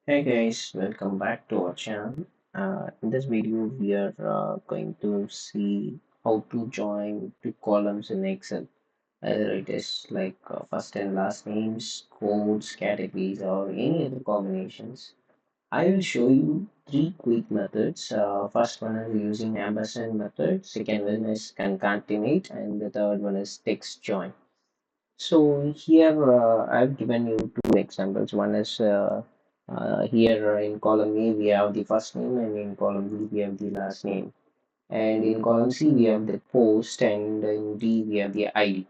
Hey guys, welcome back to our channel. In this video, we are going to see how to join two columns in Excel, either it is like first and last names, codes, categories, or any other combinations. I will show you three quick methods. First one is using ampersand method, second one is concatenate, and the third one is text join. So here I've given you two examples. One is here in column A we have the first name, and in column B we have the last name, and in column C we have the post, and in D we have the ID.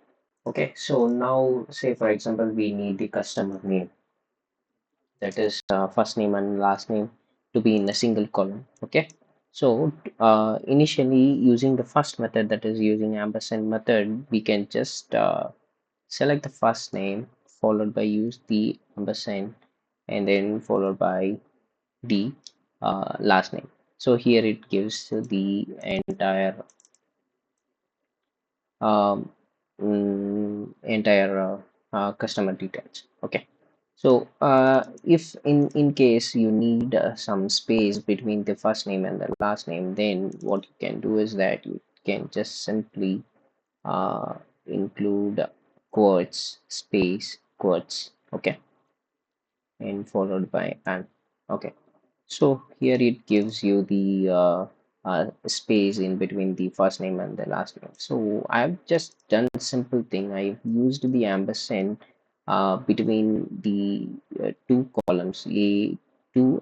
Okay, so now say for example we need the customer name, that is first name and last name, to be in a single column. Okay, so initially using the first method, that is using ampersand method, we can just select the first name followed by use the ampersand and then followed by the last name. So here it gives the entire um, customer details. Okay, so if in case you need some space between the first name and the last name, then what you can do is that you can just simply uh, include quotes, space, quotes. Okay, and followed by an. Okay, so here it gives you the space in between the first name and the last name. So I've just done a simple thing. I've used the ampersand between the two columns, A2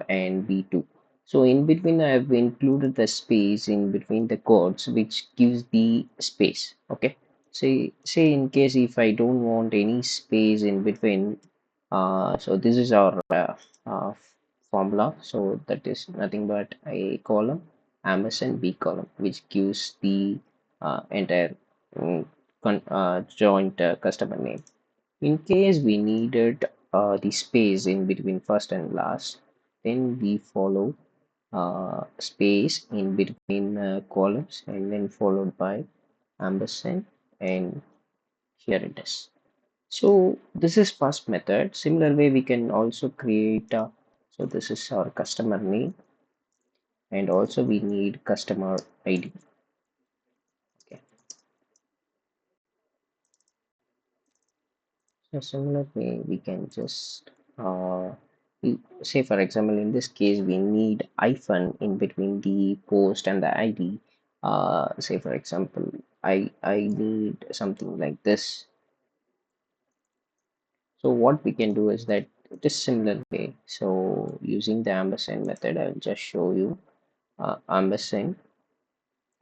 and B2. So in between, I've included the space in between the quotes, which gives the space. Okay. Say in case if I don't want any space in between, so this is our uh, formula. So that is nothing but a column ampersand B column, which gives the entire joint customer name. In case we needed the space in between first and last, then we follow space in between columns and then followed by ampersand, and here it is. So this is first method. Similar way we can also create so this is our customer name, and also we need customer ID. Okay, so similar way we can just say for example in this case we need hyphen in between the post and the ID. Say for example I need something like this. So what we can do is that it is similar way. So using the ampersand method, I'll just show you ampersand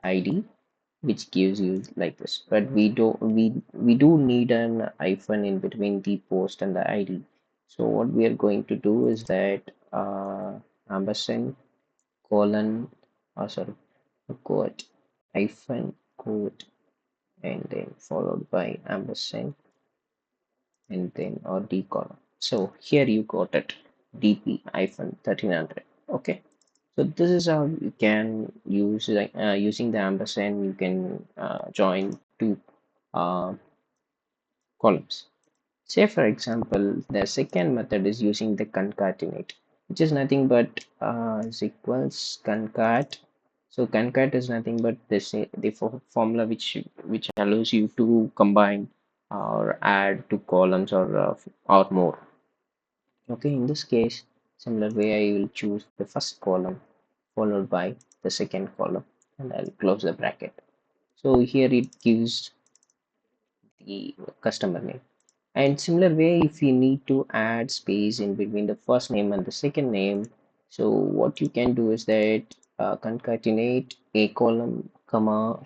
ID, which gives you like this. But we do need an hyphen in between the post and the ID. So what we are going to do is that ampersand colon, sorry, quote, hyphen quote, and then followed by ampersand and then or D column. So here you got it, DP hyphen 1300. Okay. So this is how you can use like using the ampersand. You can join two uh, columns. Say for example, the second method is using the concatenate, which is nothing but is equals concat. So concat is nothing but the formula which allows you to combine or add two columns or more. Okay, in this case, similar way I will choose the first column followed by the second column, and I'll close the bracket. So here it gives the customer name. And similar way, if you need to add space in between the first name and the second name, so what you can do is that concatenate a column, comma,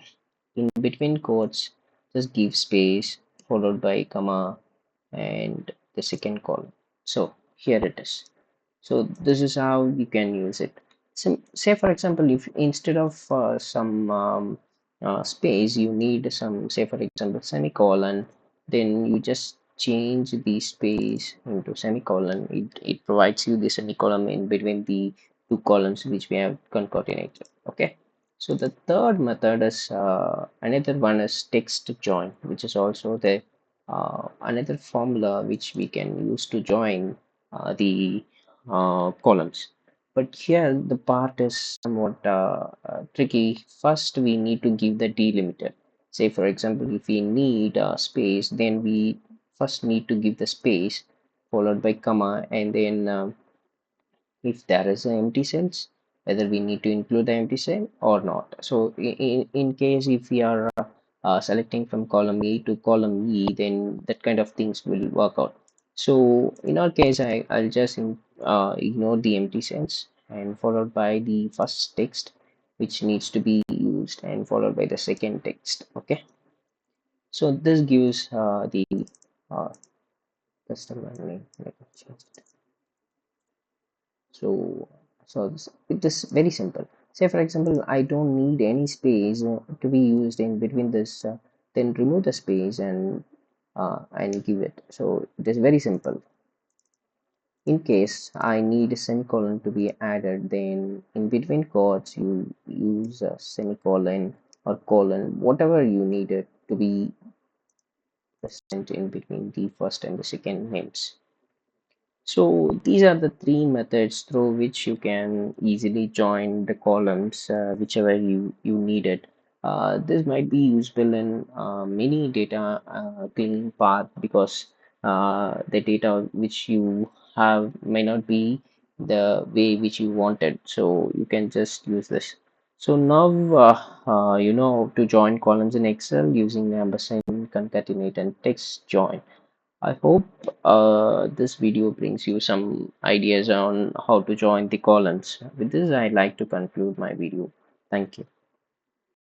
in between quotes, just give space followed by comma and the second column. So here it is. So this is how you can use it. So say for example, if instead of some space you need some, say for example, semicolon, then you just change the space into semicolon. It provides you the semicolon in between the two columns which we have concatenated. Okay, so the third method is another one is text join, which is also the another formula which we can use to join the columns. But here the part is somewhat tricky. First, we need to give the delimiter. Say, for example, if we need space, then we first need to give the space followed by comma, and then if there is an empty cells, whether we need to include the empty cell or not. So in case if we are selecting from column A to column E, then that kind of things will work out. So in our case, I'll just ignore the empty cells and followed by the first text which needs to be used and followed by the second text. Okay, so this gives the uh, customer name. Let me change it. It is very simple. Say for example, I don't need any space to be used in between this, then remove the space and give it. So it is very simple. In case I need a semicolon to be added, then in between quotes you use a semicolon or colon, whatever you need it to be present in between the first and the second names. So these are the three methods through which you can easily join the columns whichever you need it. This might be useful in many data cleaning path because the data which you have may not be the way which you wanted. So you can just use this. So now you know how to join columns in Excel using ampersand, concatenate, and text join. I hope this video brings you some ideas on how to join the columns. With this, I'd like to conclude my video. Thank you.